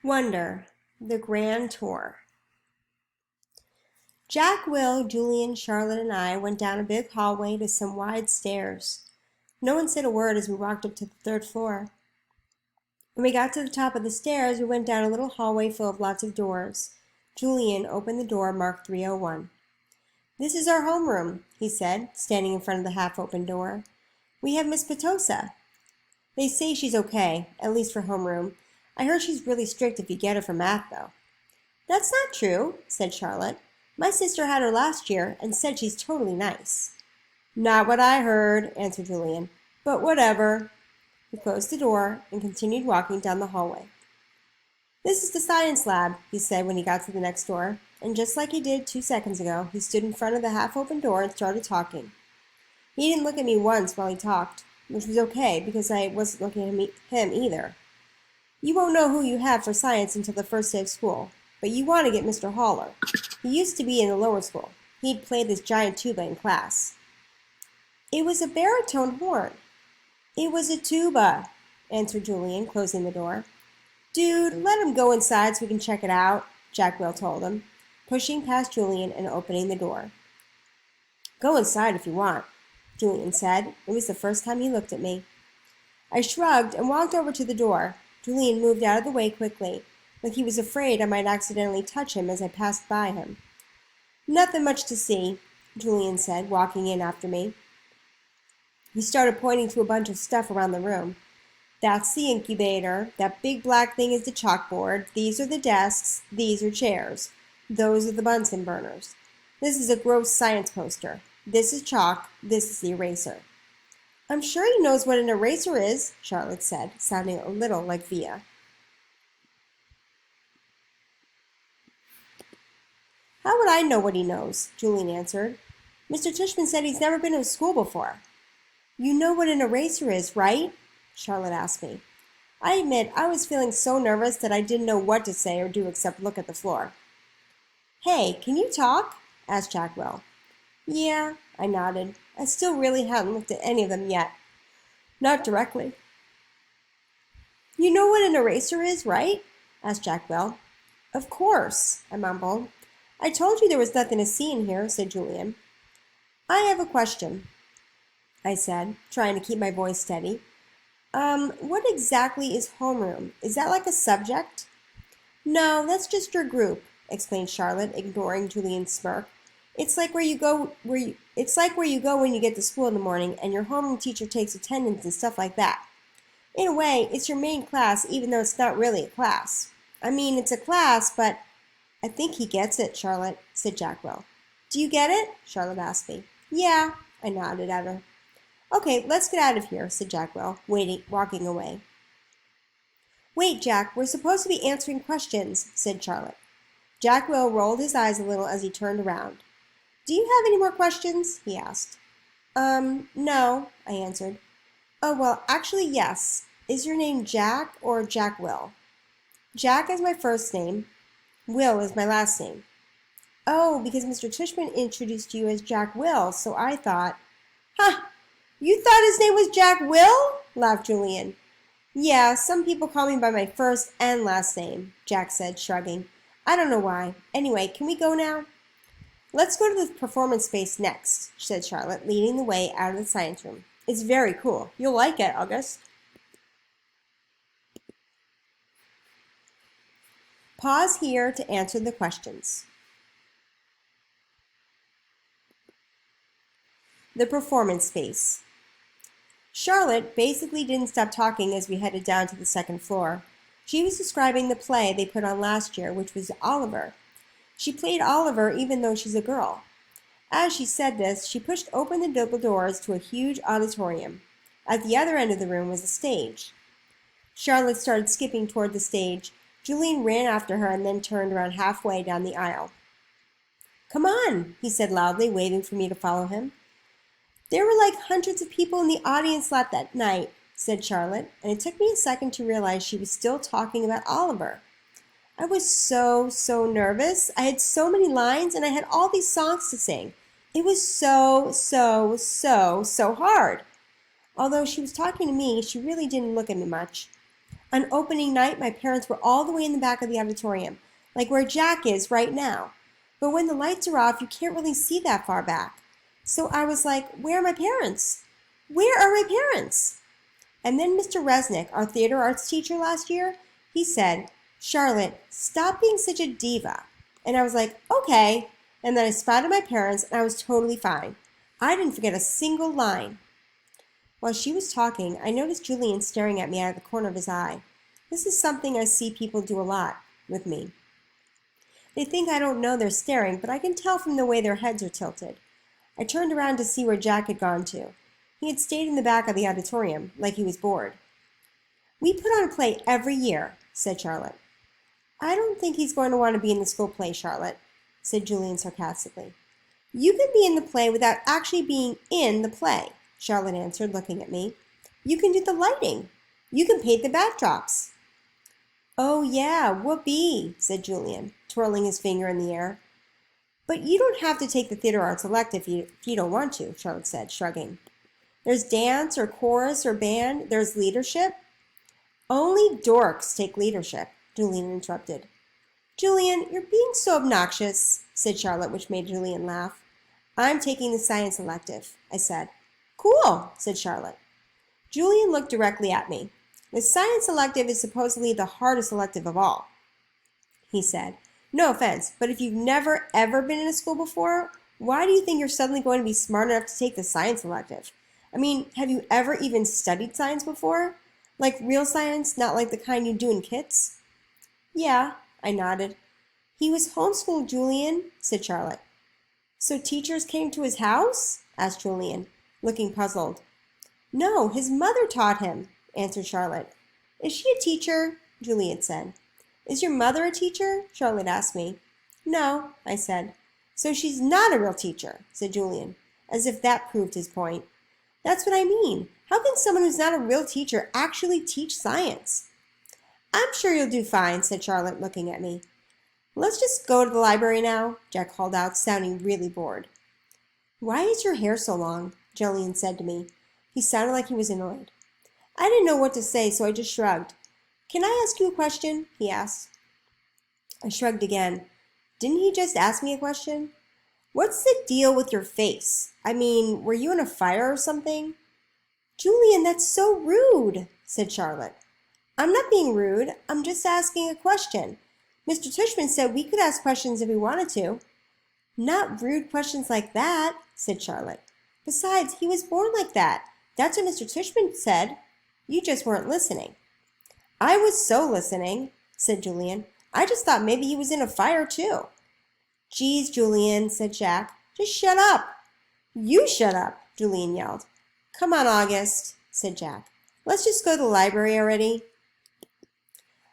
Wonder, the Grand Tour. Jack, Will, Julian, Charlotte, and I went down a big hallway to some wide stairs. No one said a word as we walked up to the third floor. When we got to the top of the stairs, we went down a little hallway full of lots of doors. Julian opened the door marked 301. "This is our homeroom," he said, standing in front of the half-open door. "We have Miss Petosa. They say she's okay, at least for homeroom. I heard she's really strict if you get her for math, though." "That's not true," said Charlotte. "My sister had her last year and said she's totally nice." "Not what I heard," answered Julian. "But whatever." He closed the door and continued walking down the hallway. "This is the science lab," he said when he got to the next door, and just like he did 2 seconds ago, he stood in front of the half-open door and started talking. He didn't look at me once while he talked, which was okay because I wasn't looking at him either. "You won't know who you have for science until the first day of school, but you want to get Mr. Haller. He used to be in the lower school. He'd played this giant tuba in class." "It was a baritone horn." "It was a tuba," answered Julian, closing the door. "Dude, let him go inside so we can check it out," Jack Will told him, pushing past Julian and opening the door. "Go inside if you want," Julian said. It was the first time he looked at me. I shrugged and walked over to the door. Julian moved out of the way quickly, like he was afraid I might accidentally touch him as I passed by him. "Nothing much to see," Julian said, walking in after me. He started pointing to a bunch of stuff around the room. "That's the incubator. That big black thing is the chalkboard. These are the desks. These are chairs. Those are the Bunsen burners. This is a gross science poster. This is chalk. This is the eraser." "I'm sure he knows what an eraser is," Charlotte said, sounding a little like Via. "How would I know what he knows?" Julian answered. "Mr. Tishman said he's never been to school before." "You know what an eraser is, right?" Charlotte asked me. I admit I was feeling so nervous that I didn't know what to say or do except look at the floor. "Hey, can you talk?" asked Jack Will. "Yeah," I nodded. I still really hadn't looked at any of them yet. Not directly. "You know what an eraser is, right?" asked Jack Will. "Of course," I mumbled. "I told you there was nothing to see in here," said Julian. "I have a question," I said, trying to keep my voice steady. What exactly is homeroom? Is that like a subject?" "No, that's just your group," explained Charlotte, ignoring Julian's smirk. It's like where you go when you get to school in the morning and your homeroom teacher takes attendance and stuff like that. In a way, it's your main class even though it's not really a class. I mean, it's a class, but—" "I think he gets it, Charlotte," said Jack Will. "Do you get it?" Charlotte asked me. "Yeah," I nodded at her. "Okay, let's get out of here," said Jack Will, walking away. "Wait, Jack, we're supposed to be answering questions," said Charlotte. Jack Will rolled his eyes a little as he turned around. "Do you have any more questions?" he asked. No," I answered. "Oh, well, actually, yes. Is your name Jack or Jack Will?" "Jack is my first name. Will is my last name." "Oh, because Mr. Tishman introduced you as Jack Will, so I thought—" "Ha! You thought his name was Jack Will?" laughed Julian. "Yeah, some people call me by my first and last name," Jack said, shrugging. "I don't know why. Anyway, can we go now?" "Let's go to the performance space next," said Charlotte, leading the way out of the science room. "It's very cool. You'll like it, August." Pause here to answer the questions. The performance space. Charlotte basically didn't stop talking as we headed down to the second floor. She was describing the play they put on last year, which was Oliver. She played Oliver even though she's a girl. As she said this, she pushed open the double doors to a huge auditorium. At the other end of the room was a stage. Charlotte started skipping toward the stage. Julian ran after her and then turned around halfway down the aisle. "Come on," he said loudly, waving for me to follow him. "There were like hundreds of people in the audience lot that night," said Charlotte, and it took me a second to realize she was still talking about Oliver. I was so nervous. I had so many lines, and I had all these songs to sing. It was so hard. Although she was talking to me, she really didn't look at me much. On opening night, my parents were all the way in the back of the auditorium, like where Jack is right now. But when the lights are off, you can't really see that far back. So I was like, where are my parents? Where are my parents? And then Mr. Resnick, our theater arts teacher last year, he said, Charlotte, stop being such a diva. And I was like, okay. And then I spotted my parents, and I was totally fine. I didn't forget a single line. While she was talking, I noticed Julian staring at me out of the corner of his eye. This is something I see people do a lot with me. They think I don't know they're staring, but I can tell from the way their heads are tilted. I turned around to see where Jack had gone to. He had stayed in the back of the auditorium, like he was bored. We put on a play every year, said Charlotte. I don't think he's going to want to be in the school play, Charlotte, said Julian sarcastically. You can be in the play without actually being in the play, Charlotte answered, looking at me. You can do the lighting. You can paint the backdrops. Oh, yeah, whoopee, said Julian, twirling his finger in the air. But you don't have to take the theater arts elective if you don't want to, Charlotte said, shrugging. There's dance or chorus or band. There's leadership. Only dorks take leadership, Julian interrupted. Julian, you're being so obnoxious, said Charlotte, which made Julian laugh. I'm taking the science elective, I said. Cool, said Charlotte. Julian looked directly at me. The science elective is supposedly the hardest elective of all, he said. No offense, but if you've never ever been in a school before, why do you think you're suddenly going to be smart enough to take the science elective? I mean, have you ever even studied science before? Like real science, not like the kind you do in kits? Yeah, I nodded. He was homeschooled, Julian, said Charlotte. So teachers came to his house? Asked Julian, looking puzzled. No, his mother taught him, answered Charlotte. Is she a teacher? Julian said. Is your mother a teacher? Charlotte asked me. No, I said. So she's not a real teacher, said Julian, as if that proved his point. That's what I mean. How can someone who's not a real teacher actually teach science? I'm sure you'll do fine, said Charlotte, looking at me. Let's just go to the library now, Jack called out, sounding really bored. Why is your hair so long? Julian said to me. He sounded like he was annoyed. I didn't know what to say, so I just shrugged. Can I ask you a question? He asked. I shrugged again. Didn't he just ask me a question? What's the deal with your face? I mean, were you in a fire or something? Julian, that's so rude, said Charlotte. I'm not being rude. I'm just asking a question. Mr. Tushman said we could ask questions if we wanted to. Not rude questions like that, said Charlotte. Besides, he was born like that. That's what Mr. Tushman said. You just weren't listening. I was so listening, said Julian. I just thought maybe he was in a fire too. Geez, Julian, said Jack. Just shut up. You shut up, Julian yelled. Come on, August, said Jack. Let's just go to the library already.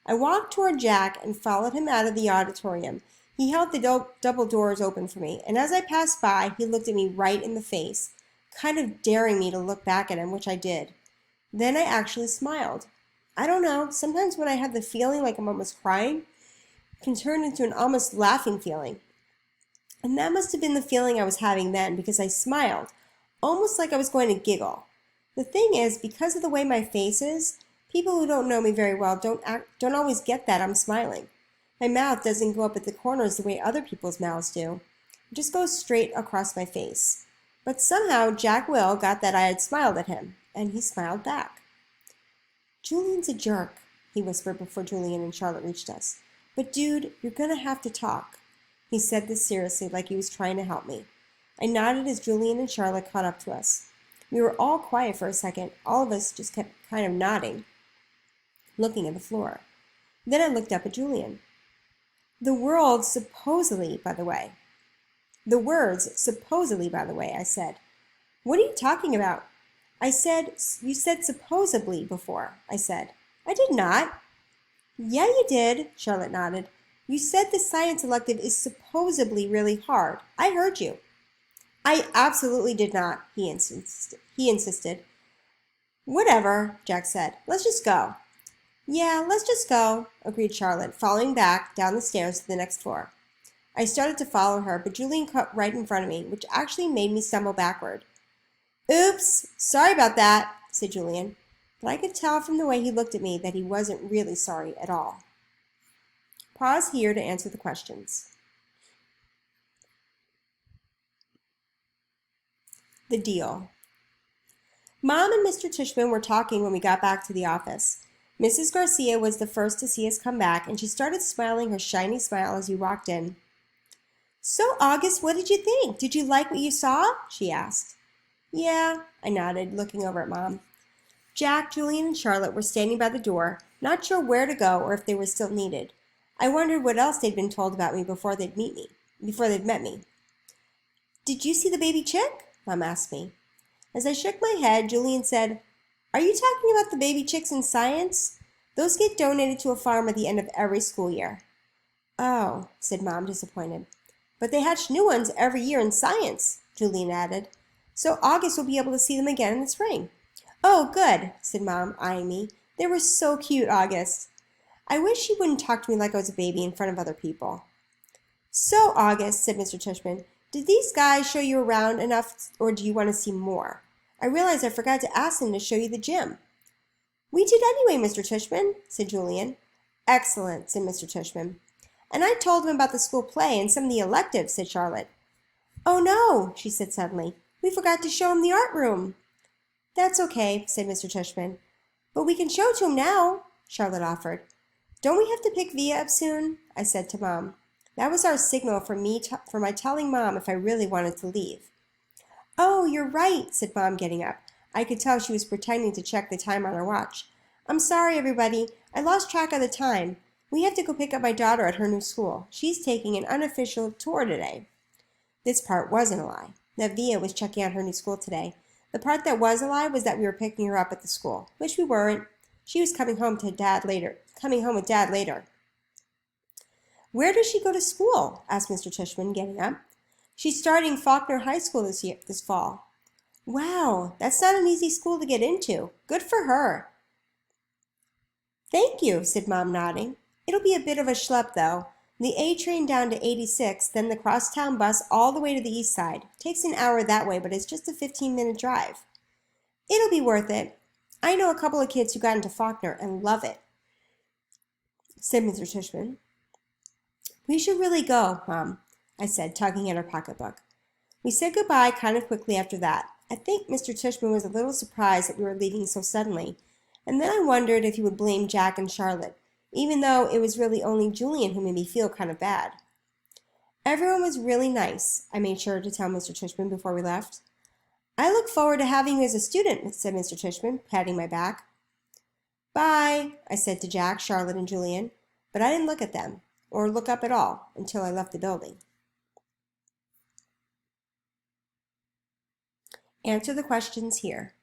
I walked toward Jack and followed him out of the auditorium. He held the double doors open for me, and as I passed by, he looked at me right in the face, kind of daring me to look back at him, which I did. Then I actually smiled. I don't know, sometimes when I have the feeling like I'm almost crying, it can turn into an almost laughing feeling. And that must have been the feeling I was having then, because I smiled, almost like I was going to giggle. The thing is, because of the way my face is, people who don't know me very well don't always get that I'm smiling. My mouth doesn't go up at the corners the way other people's mouths do. It just goes straight across my face. But somehow Jack Will got that I had smiled at him, and he smiled back. Julian's a jerk, he whispered before Julian and Charlotte reached us. But dude, you're going to have to talk. He said this seriously, like he was trying to help me. I nodded as Julian and Charlotte caught up to us. We were all quiet for a second. All of us just kept kind of nodding, looking at the floor. Then I looked up at Julian. The words supposedly, by the way, I said. What are you talking about? You said supposedly before, I said. I did not. Yeah, you did, Charlotte nodded. You said the science elective is supposedly really hard. I heard you. I absolutely did not, he insisted. Whatever, Jack said. Let's just go. Yeah, let's just go, agreed Charlotte, following back down the stairs to the next floor. I started to follow her, but Julian cut right in front of me, which actually made me stumble backward. Oops, sorry about that, said Julian. but I could tell from the way he looked at me that he wasn't really sorry at all. Pause here to answer the questions. The deal. Mom and Mr. Tishman were talking when we got back to the office. Mrs. Garcia was the first to see us come back, and she started smiling her shiny smile as we walked in. "So, August, what did you think? Did you like what you saw?" she asked. "Yeah," I nodded, looking over at Mom. Jack, Julian, and Charlotte were standing by the door, not sure where to go or if they were still needed. I wondered what else they'd been told about me before they'd met me. "Did you see the baby chick?" Mom asked me. As I shook my head, Julian said, "Are you talking about the baby chicks in science? Those get donated to a farm at the end of every school year." "Oh," said Mom, disappointed. "But they hatch new ones every year in science," Julian added. "So August will be able to see them again in the spring." "Oh, good," said Mom, eyeing me. "They were so cute, August. I wish you wouldn't talk to me like I was a baby in front of other people." "So, August," said Mr. Tishman, "did these guys show you around enough, or do you want to see more? I realized I forgot to ask them to show you the gym." "We did anyway, Mr. Tishman," said Julian. "Excellent," said Mr. Tishman. "And I told them about the school play and some of the electives," said Charlotte. "Oh, no," she said suddenly. "We forgot to show him the art room." "That's okay," said Mr. Tishman. "But we can show it to him now," Charlotte offered. "Don't we have to pick Via up soon?" I said to Mom. That was our signal for my telling Mom if I really wanted to leave. "Oh, you're right," said Mom, getting up. I could tell she was pretending to check the time on her watch. "I'm sorry, everybody. I lost track of the time. We have to go pick up my daughter at her new school. She's taking an unofficial tour today." This part wasn't a lie, that Via was checking out her new school today. The part that was a lie was that we were picking her up at the school, which we weren't. She was coming home with Dad later. "Where does she go to school?" asked Mr. Tishman, getting up. "She's starting Faulkner High School this fall." "Wow, that's not an easy school to get into. Good for her." "Thank you," said Mom, nodding. "It'll be a bit of a schlep, though. The A train down to 86, then the crosstown bus all the way to the east side. Takes an hour that way, but it's just a 15-minute drive." "It'll be worth it. I know a couple of kids who got into Faulkner and love it," said Mr. Tishman. "We should really go, Mom," I said, tugging at her pocketbook. We said goodbye kind of quickly after that. I think Mr. Tishman was a little surprised that we were leaving so suddenly, and then I wondered if he would blame Jack and Charlotte, even though it was really only Julian who made me feel kind of bad. Everyone was really nice, I made sure to tell Mr. Tishman before we left. "I look forward to having you as a student," said Mr. Tishman, patting my back. "Bye," I said to Jack, Charlotte, and Julian, but I didn't look at them, or look up at all, until I left the building. Answer the questions here.